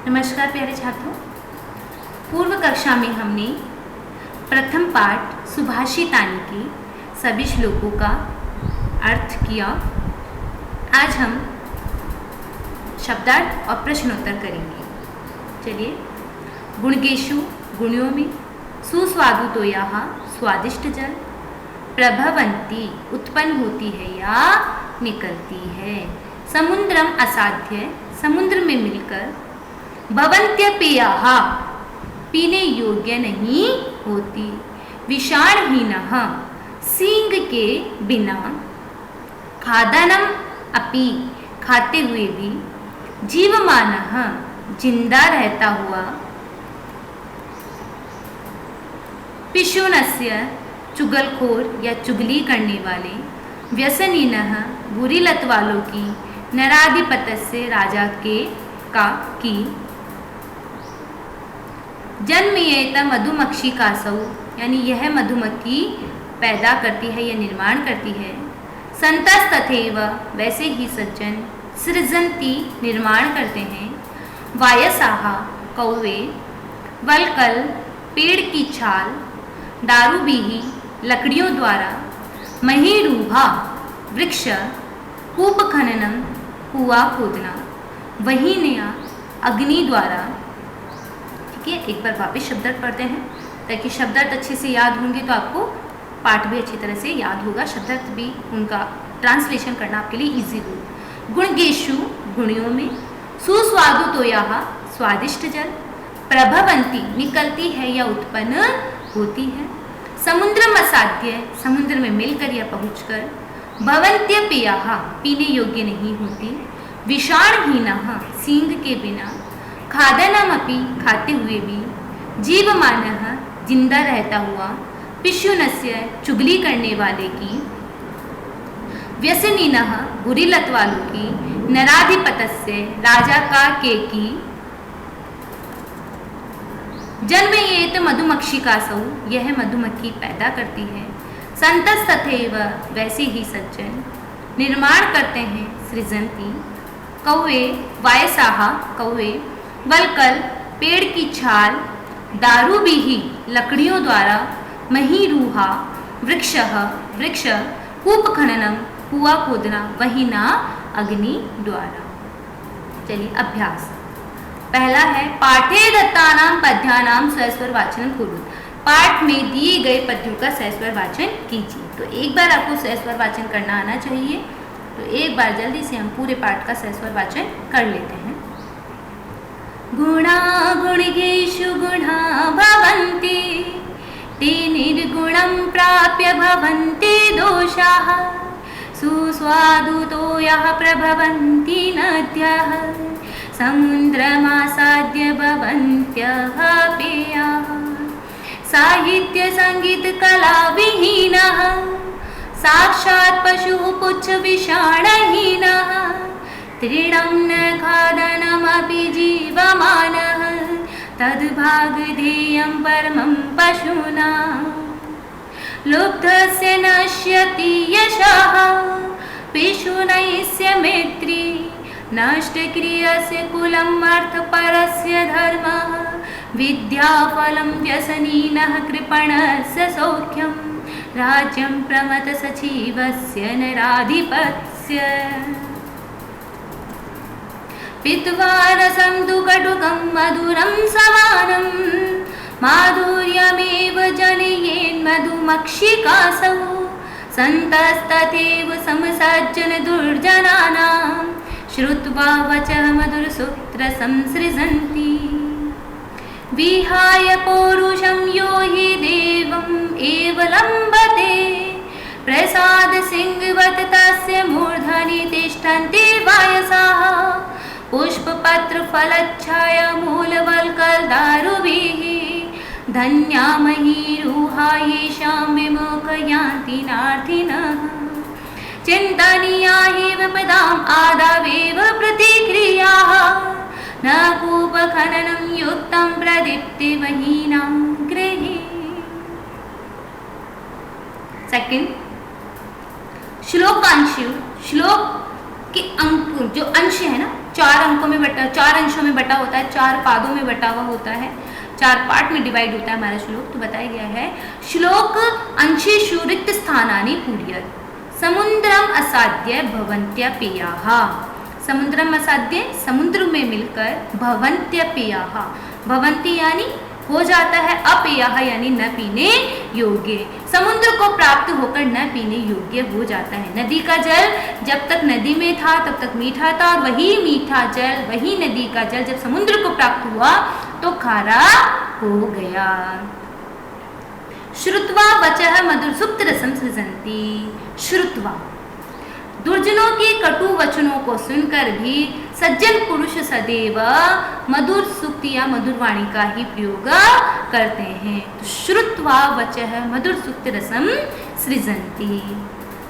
नमस्कार प्यारे छात्रों। पूर्व कक्षा में हमने प्रथम पाठ सुभाषितानि के सभी श्लोकों का अर्थ किया। आज हम शब्दार्थ और प्रश्नोत्तर करेंगे। चलिए। गुणगेषु गुणियों में सुस्वादुतोयाः स्वादिष्ट जल, प्रभवन्ति उत्पन्न होती है या निकलती है, समुद्रम असाध्य समुद्र में मिलकर, भवन्त्यपेयाः पीने योग्य नहीं होती, विषाणहीनः सींग के बिना, खादनम अपि खाते हुए भी, जीवमानः जिंदा रहता हुआ, पिशुनस्य चुगलखोर या चुगली करने वाले, व्यसनिनः बुरी लत वालों की, नराधिपतस्य राजा के का की, जन्मयेत मधुमक्षिकासौ यानी यह मधुमक्खी पैदा करती है या निर्माण करती है, संतस्तथैव वैसे ही सज्जन, सृजन्ति निर्माण करते हैं, वायसाः कौवे, वल्कल पेड़ की छाल, दारूबीही लकड़ियों द्वारा, महीरूहा वृक्ष, कूप खननम कुआं खोदना, वहीनया अग्नि द्वारा। ठीक है, एक बार वापस शब्दार्थ पढ़ते हैं ताकि शब्दार्थ अच्छे से याद होंगे तो आपको पाठ भी अच्छी तरह से याद होगा, शब्दार्थ भी उनका ट्रांसलेशन करना आपके लिए इजी होगा। गुणगेषु गुणियों में, सुस्वादुतोयाः स्वादिष्ट जल, प्रभवन्ति निकलती है या उत्पन्न होती है, समुद्रम असाध्य समुद्र में मिलकर या पहुंचकर, भवन्त्यपेयाः पीने योग्य नहीं होती, विषाणहीनः सींग के बिना, खादनमपि खाते हुए भी, जीवमानः जिंदा रहता हुआ, पिशुनस्य चुगली करने वाले की, व्यसनिनः बुरी लत वालों की, नराधिपतस्य राजा का के की, जन्मयेत मधुमक्षिकासौ यह मधुमक्खी पैदा करती है, संतस्तथैव वैसे ही सज्जन, निर्माण करते हैं सृजन्ति, कौवे वायसाः कौवे, वल्कल पेड़ की छाल, दारूबीही लकड़ियों द्वारा, महीरूहा वृक्षः वृक्ष, कूप खननम कुआं खोदना, वहीना अग्नि द्वारा। चलिए अभ्यास। पहला है पाठे दत्तानां पद्यानां सस्वर वाचनं कुरु। पाठ में दिए गए पद्यों का सस्वर वाचन कीजिए। तो एक बार आपको सस्वर वाचन करना आना चाहिए, तो एक बार जल्दी से हम पूरे पाठ का सस्वर वाचन कर लेते हैं। गुणा गुणगेषु गुणा भवन्ति, ते निर्गुणं प्राप्य भवन्ति दोषाः, सुस्वादुतोयाः प्रभवन्ति नद्यः, समुद्रमासाद्य भवन्त्यः पेयाः, साहित्य संगीत कला विहीनः, साक्षात् पशुः पुच्छ विषाणहीनः, तृणं न खादनमपि जीवमानः, तद्भागधेयं परमं पशूनां, लुब्धस्य नश्यति यशः, पिशुनैस्य मैत्री, नष्टक्रियस्य कुलम् अर्थपरस्य धर्मः, विद्याफलं व्यसनिनः कृपणस्य सौख्यं, राज्यं प्रमथसचिवस्य नराधिपस्य, पीत्वा रसं तु कटुकं मधुरं समानं, माधुर्यमेव जनयेन्मधुमक्षिकासौ, सन्तस्तथैव समसज्जन दुर्जनानां, श्रुत्वा वचः मधुरसूत्र संसृजन्ति, विहाय पौरुषं यो हि देवम् एव लम्बते, प्रसाद सिंहवत् तस्य मूर्धनि तिष्ठन्ति वायसाः, पुष्पपत्र फलच्छाया मूलवल्कल दारुभिः, धन्या महीरूहा येषां विमुखयान्ति नार्थिनः, चिन्तनीया हि विपदाम् आदावेव प्रतिक्रियाः, न कूपखननं युक्तं प्रदीप्ति वहीनां गृहे। सेकंड श्लोकांश, श्लोक के अंक जो अंश है ना, चार अंशों में बटा बटा होता है, 4 पादों में बटा हुआ होता है, 4 पार्ट में डिवाइड होता है हमारा श्लोक। तो बताया गया है श्लोक अंशेषु रिक्त स्थानानि पूर्यत समुद्रम असाध्य भवन्त्यपेयाः। समुद्रम असाध्य समुद्र में मिलकर भवन्त्यपेयाः, भवन्ति यानी हो जाता है, अपेयाः यानी न पीने योग्य, समुद्र को प्राप्त होकर न पीने योग्य हो जाता है। नदी का जल जब तक नदी में था तब तक मीठा था, और वही मीठा जल, वही नदी का जल जब समुद्र को प्राप्त हुआ तो खारा हो गया। श्रुत्वा वचः मधुर सुप्त रसम सृजन्ति। श्रुत्वा दुर्जनों के कटु वचनों को सुनकर भी सज्जन पुरुष सदैव मधुर सुक्त या मधुर वाणी का ही प्रयोग करते हैं। तो श्रुत्वा वचः मधुर सुक्त रसम सृजन्ति।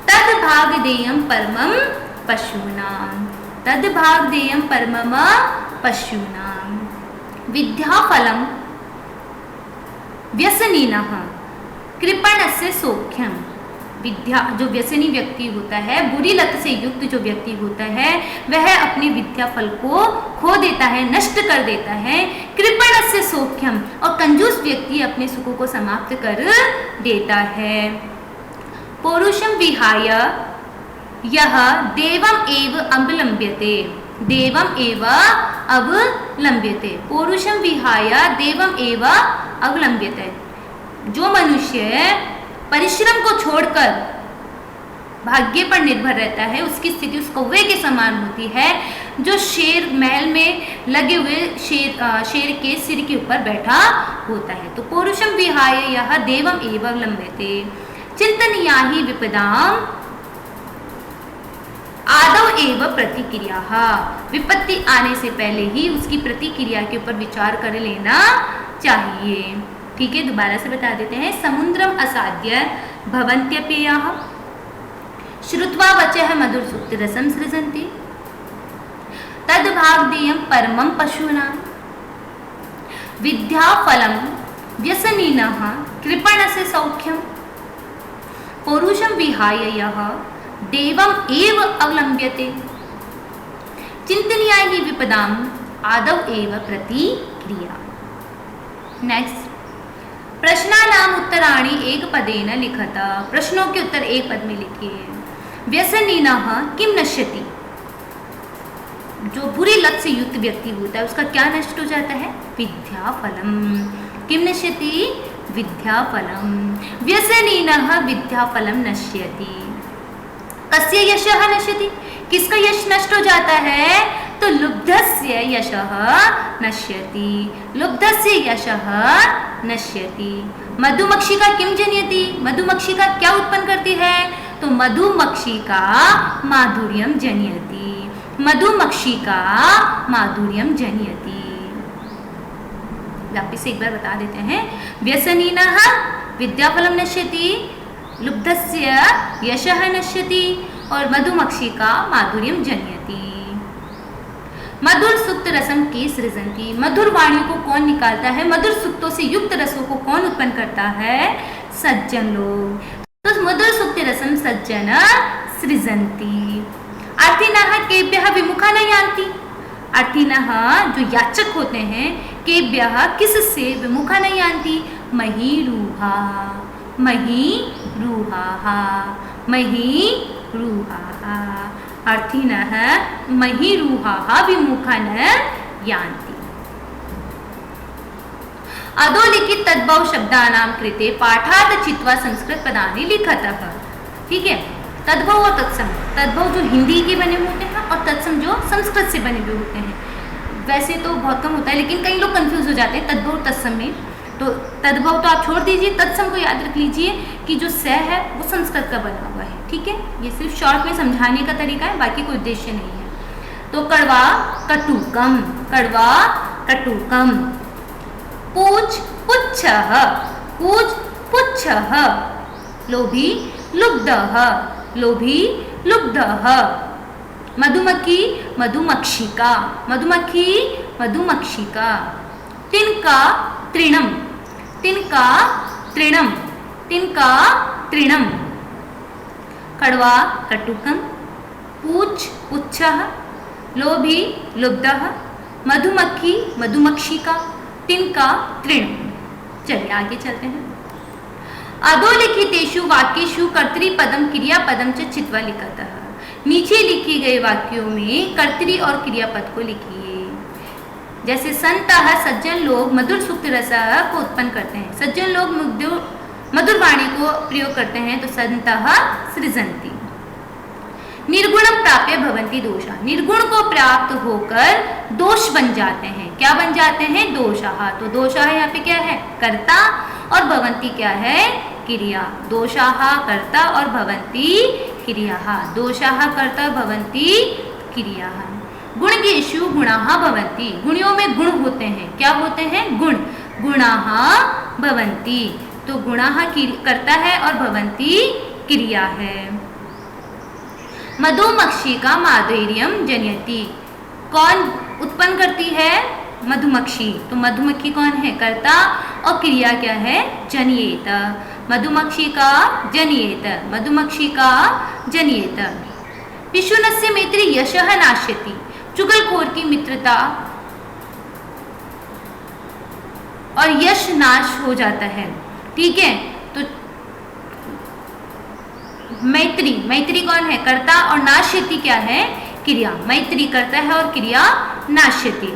तद भागधेयं परमं पशूनां, तद भागधेयं परमम पशूनां। विद्याफलं व्यसनिनः कृपणस्य सौख्यम। विद्या, जो व्यसनी व्यक्ति होता है, बुरी लत से युक्त जो व्यक्ति होता है, वह अपने विद्या फल को खो देता है, नष्ट कर देता है। कृपणस्य सौख्यम, और कंजूस व्यक्ति अपने सुखों को समाप्त कर देता है। पौरुषम विहाय यह देवम एव अवलंब्यते, देवम एव अवलंब्यते। पौरुषम विहाय देवम एव अवलंब्यते। जो मनुष्य परिश्रम को छोड़कर भाग्य पर निर्भर रहता है, उसकी स्थिति उस कौवे के समान होती है जो शेर महल में लगे हुए शेर के सिर के ऊपर बैठा होता है। तो पौरुषम विहाय यह देवम एव अवलंब्यते चिंतनीया ही विपदाम आदौ एव प्रतिक्रिया। विपत्ति आने से पहले ही उसकी प्रतिक्रिया के ऊपर विचार कर लेना चाहिए। ठीक है, दोबारा से बता देते हैं। समुद्रम असाध्य भवन्त्यपेयाः, श्रुत्वा वचः मधुर सुक्त रसम सृजन्ति। तद भागधेयं परमं पशूनां। विद्याफलं व्यसनिनः कृपणस्य सौख्यम। पौरुषं विहाय यः देवम एव अवलंब्यते चिंतनीया हि विपदाम आदौ एव प्रतिक्रिया। नेक्स्ट, प्रश्नानाम उत्तराणि एक पदेन लिखत। प्रश्नों के उत्तर एक पद में लिखिए। व्यसनिनः किम नश्यति। जो बुरी लत से युक्त व्यक्ति होता है उसका क्या नष्ट हो जाता है? विद्याफलम। किम नश्यति? विद्याफलम। व्यसनिनः विद्याफलम नश्यति। कस्य यशः नश्यति। किसका यश नष्ट हो जाता है? तो लुब्धस्य यशः नश्यति। लुब्धस्य यशः नश्यति। मधुमक्षिका किम जनयति। मधुमक्षिका क्या उत्पन्न करती है? तो मधुमक्षिका माधुर्यम जनयति। मधुमक्षिका माधुर्यम जनयति। वापिस एक बार बता देते हैं। व्यसनिनः विद्याफलम नश्यति, लुब्धस्य यशः नश्यति और मधुमक्षिका माधुर्यम जनयति। मधुर सुक्त रसम के सृजन्ति। मधुर वाणी को कौन निकालता है? मधुर सुक्तों से युक्त रसों को कौन उत्पन्न करता है? सज्जन लोग। तो मधुर सुक्त रसम सज्जन सृजन्ति। अर्थीनः केभ्यः विमुखा न यान्ति। अर्थीनः जो याचक होते हैं, केभ्यः किससे विमुखा न यान्ति। महीरूहा, महीरूहा, महीरूहा। अर्थीनः महीरूहा विमुखा न यान्ति। अधोलिखित तद्भव शब्दानां कृते पाठार्थ चित्वा संस्कृत पदानि लिखतः। ठीक है, तद्भव और तत्सम। तद्भव जो हिंदी के बने होते हैं और तत्सम जो संस्कृत से बने हुए होते हैं। वैसे तो बहुत कम होता है, लेकिन कई लोग कंफ्यूज हो जाते हैं तद्भव और तत्सम में। तो तद्भव तो आप छोड़ दीजिए, तत्सम को याद रख लीजिए कि जो स है वो संस्कृत का बना हुआ है। ठीक है, ये सिर्फ शॉर्ट में समझाने का तरीका है, बाकी कोई उद्देश्य नहीं है। तो कड़वा कटुकम, कड़वा कटुकम। पूछ पुच्छः, पूछ पुच्छः। लोभी लुब्धः, लोभी लुब्धः। मधुमक्खी मधुमक्षिका, मधुमक्खी मधुमक्षिका। तिनका तृणम, तिनका तृणम, तिनका तृणम। कड़वा कटुकम, पूछ पुच्छः, लोभी लुब्धः, मधुमक्खी, मधुमक्षिका, तिनका, तृण। चलिए आगे चलते हैं। अधोलिखितेषु वाक्येषु कर्तृपदम क्रियापदम च चित्वा लिखतः। नीचे लिखे गए वाक्यों में कर्तरी और क्रियापद को लिखिए। जैसे संतः सज्जन लोग मधुर सूक्त रस को उत्पन्न करते हैं, सज्जन लोग मधुर वाणी को प्रयोग करते हैं, तो संतः सृजन्ति। निर्गुणम प्राप्य भवन्ति दोषा, निर्गुण को प्राप्त होकर दोष बन जाते हैं। क्या बन जाते हैं? दोषाः। तो दोषाः यहाँ पे क्या है? कर्ता, और भवन्ति क्या है? क्रिया। दोषाः कर्ता और भवन्ति क्रियाः। दोषाः कर्ता भवन्ति क्रियाः। गुणगेषु गुणाः भवन्ति, गुणियों में गुण होते हैं। क्या होते हैं? गुण। गुणाः भवन्ति, तो गुणाः कर्ता है और भवन्ति क्रिया है। मधुमक्षिका माधुर्यम जनयति, कौन उत्पन्न करती है? मधुमक्खी। तो मधुमक्खी कौन है? कर्ता, और क्रिया क्या है? जनयेत। मधुमक्षिका जनयेत, मधुमक्षिका जनयेत। पिशुनस्य मैत्री यशः नाश्यति, चुगलखोर की मित्रता और यश नाश हो जाता है। ठीक है, तो मैत्री, मैत्री कौन है? कर्ता, और नाश्यति क्या है? क्रिया। मैत्री करता है और क्रिया नाश्यति।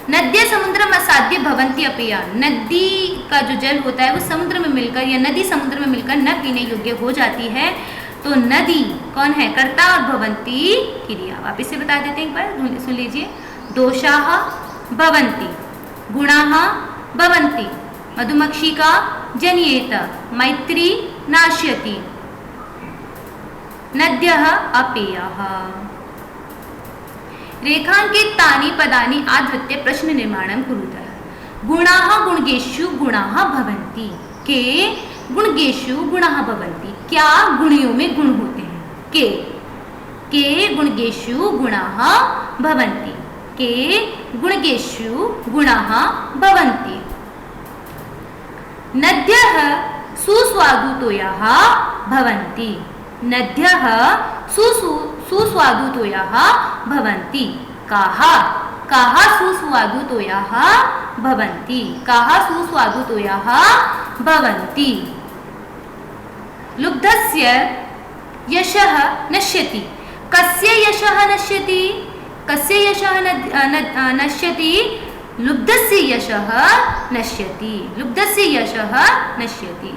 नद्य समुद्रम असाध्य भवन्ति अपेया, नदी का जो जल होता है वो समुद्र में मिलकर, या नदी समुद्र में मिलकर न पीने योग्य हो जाती है। तो नदी कौन है? कर्ता, और भवन्ति क्रिया। वापिस से बता देते हैं एक बार, सुन लीजिए। दोषाः भवन्ति, गुणाः भवन्ति, मधुमक्षिका जनयेत, मैत्री नाश्यति, नद्यः अपेयः। रेखांकितानि पदानि आधृत्य प्रश्न निर्माणं कुरुतः। गुणाः गुणगेषु गुणाः भवन्ति, के गुणगेषु गुणाः भवन्ति, क्या गुणियों में गुण होते हैं? के गुणगेषु गुणाः भवन्ति, के गुणगेषु गुणाः भवन्ति। नद्यः सुस्वादुतोयाः भवन्ति, नद्यः सुस्वादुतोयाः भवन्ति। काः सुस्वादुतोयाः भवन्ति, काः सुस्वादुतोयाः भवन्ति। लुब्धस्य यशः नश्यति, कस्य यशः नश्यति? कस्य यशः नश्यति? लुब्धस्य यशः नश्यति, लुब्धस्य यशः नश्यति।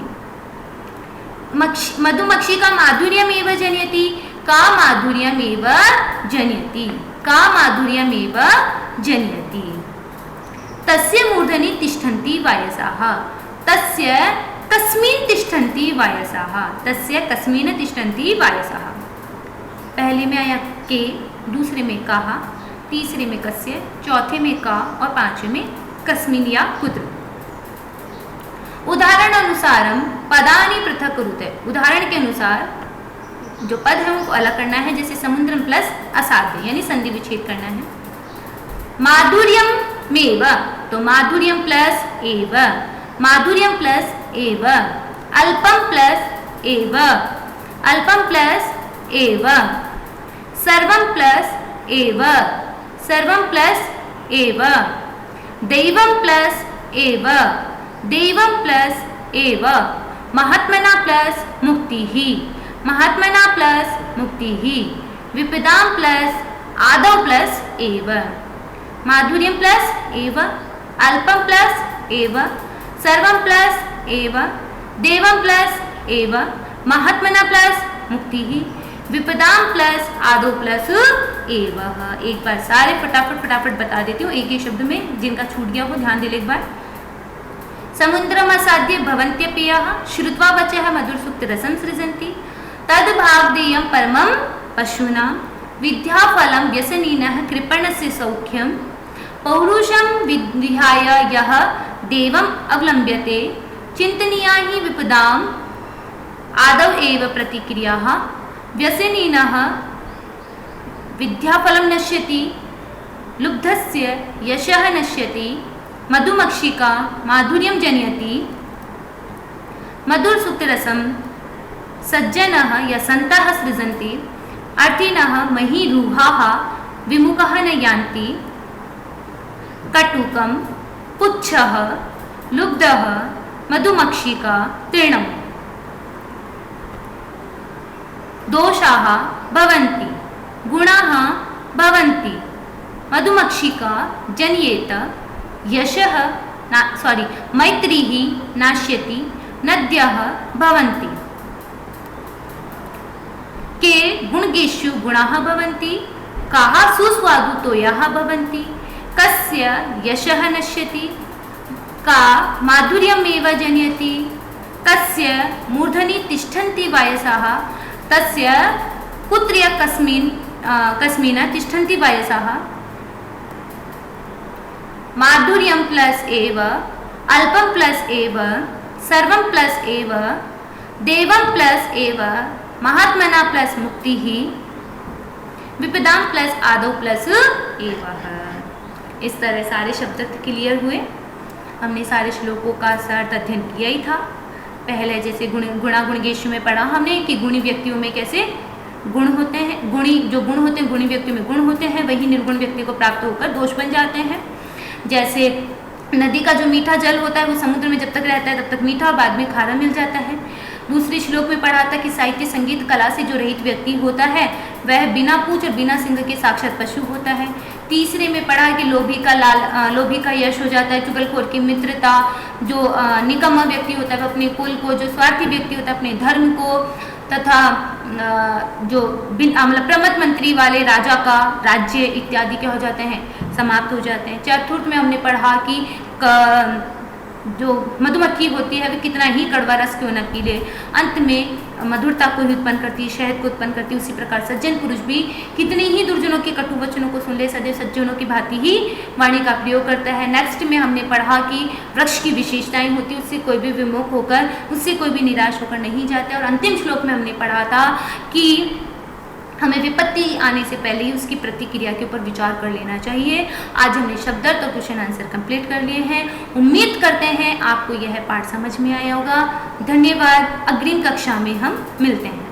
मधुमक्षिका माधुर्यमेव जनयति, का माधुर्यमेव जनयति, का माधुर्यमेव जनयति। तस्य मूर्धनि तिष्ठन्ति वायसाः, तस्य कस्मिन् तिष्ठन्ति वायसाः, तस्य कस्मिन् तिष्ठन्ति वायसाः। पहले में आया के, दूसरे में काः, तीसरे में कस्य, चौथे में का, और पांचवें में कस्मिन् या कुत्र। उदाहरण अनुसारम पदानि पृथक कुरुते, उदाहरण के अनुसार जो पद है उनको अलग करना है। जैसे समुद्रम प्लस असाध्य, यानी संधि विच्छेद करना है। माधुर्यम मेव, तो माधुर्यम प्लस एव, माधुर्यम प्लस एव। अल्पम प्लस एव, अल्पम प्लस एव। सर्वम प्लस एव, सर्वम प्लस एव। दैवम प्लस एव, दैवम प्लस एव। महात्मना प्लस मुक्तिः, महात्मना प्लस मुक्तिः। विपदाम प्लस आदौ प्लस एव। माधुर्यम प्लस एव, अल्पम प्लस एव, सर्वम प्लस एव, देवम प्लस एव। महात्मना प्लस मुक्तिः, विपदाम प्लस आदौ प्लस एव। एक बार सारे फटाफट बता देती हूँ एक ही शब्द में, जिनका छूट गया वो ध्यान दे ले एक बार। समुद्रम असाध्य भवन्त्यपेयः, श्रुत्वा वचः मधुर सूक्त रसं सृजन्ति। तद्भागदेयं परमं पशूनां, विद्याफलं व्यसनिनः कृपणस्य सौख्यं। पौरुषं विहाय यः देवम् अवलम्ब्यते, चिन्तनीया हि विपदाम् आदौ एव प्रतिक्रियाः। व्यसनिनः विद्याफलं नश्यति, लुब्धस्य यशः नश्यति। मधुमक्षिका माधुर्यं जनयति। मधुर सूक्त रसं सज्जनः या सन्तः सृजन्ति। अर्थिनः महीरुहाः विमुखः न यान्ति। कटुकम, पुच्छः, लुब्धः, मधुमक्षिका, तृणम्। दोषाः भवन्ति, गुणाः भवन्ति, मधुमक्षिका जन्येत, यशः मैत्रीः नाश्यति, नद्यः भवन्ति। के गुणगेषु गुणाः भवन्ति, काः सुस्वादुतोयाः भवन्ति, कस्य यशः नश्यति, का माधुर्यमेव जनयति, कस्य मूर्धनि तिष्ठन्ति वायसाः, तस्य कुत्र कस्मिन् तिष्ठन्ति वायसाः। माधुर्यं प्लस एव, अल्पं प्लस एव, सर्वं प्लस एव, देवं प्लस एव, महात्मना प्लस मुक्ति ही, विपदाम प्लस आदौ प्लस एवः। इस तरह सारे शब्द क्लियर हुए। हमने सारे श्लोकों का अर्थ अध्ययन किया ही था। पहले जैसे गुणागुणगेषु में पढ़ा हमने कि गुणी व्यक्तियों में कैसे गुण होते हैं, जो गुण होते हैं गुणी व्यक्तियों में गुण होते हैं, वही निर्गुण व्यक्ति को प्राप्त होकर दोष बन जाते हैं। जैसे नदी का जो मीठा जल होता है वो समुद्र में जब तक रहता है तब तक मीठा, बाद में खारा मिल जाता है। दूसरे श्लोक में पढ़ा था कि साहित्य संगीत कला से जो रहित व्यक्ति होता है वह बिना पूछ और बिना सिंह के साक्षात पशु होता है। तीसरे में पढ़ा कि लोभी का यश हो जाता है, चुगलखोर की मित्रता, जो निकम्मा व्यक्ति होता है अपने कुल को, जो स्वार्थी व्यक्ति होता है अपने धर्म को, तथा जो मतलब प्रमथ मंत्री वाले राजा का राज्य इत्यादि के हो जाते हैं, समाप्त हो जाते हैं। चतुर्थ में हमने पढ़ा कि जो मधुमक्खी होती है वह कितना ही कड़वा रस क्यों न पी ले, अंत में मधुरता को ही उत्पन्न करती है, शहद को उत्पन्न करती है। उसी प्रकार सज्जन पुरुष भी कितने ही दुर्जनों के कटु वचनों को सुन ले, सदैव सज्जनों की भांति ही वाणी का प्रयोग करता है। नेक्स्ट में हमने पढ़ा कि वृक्ष की विशेषताएं होती है, उससे कोई भी विमुख होकर, उससे कोई भी निराश होकर नहीं जाता। और अंतिम श्लोक में हमने पढ़ा था कि हमें विपत्ति आने से पहले ही उसकी प्रतिक्रिया के ऊपर विचार कर लेना चाहिए। आज हमने शब्दार्थ और क्वेश्चन आंसर कंप्लीट कर लिए हैं। उम्मीद करते हैं आपको यह पाठ समझ में आया होगा। धन्यवाद। अग्रिम कक्षा में हम मिलते हैं।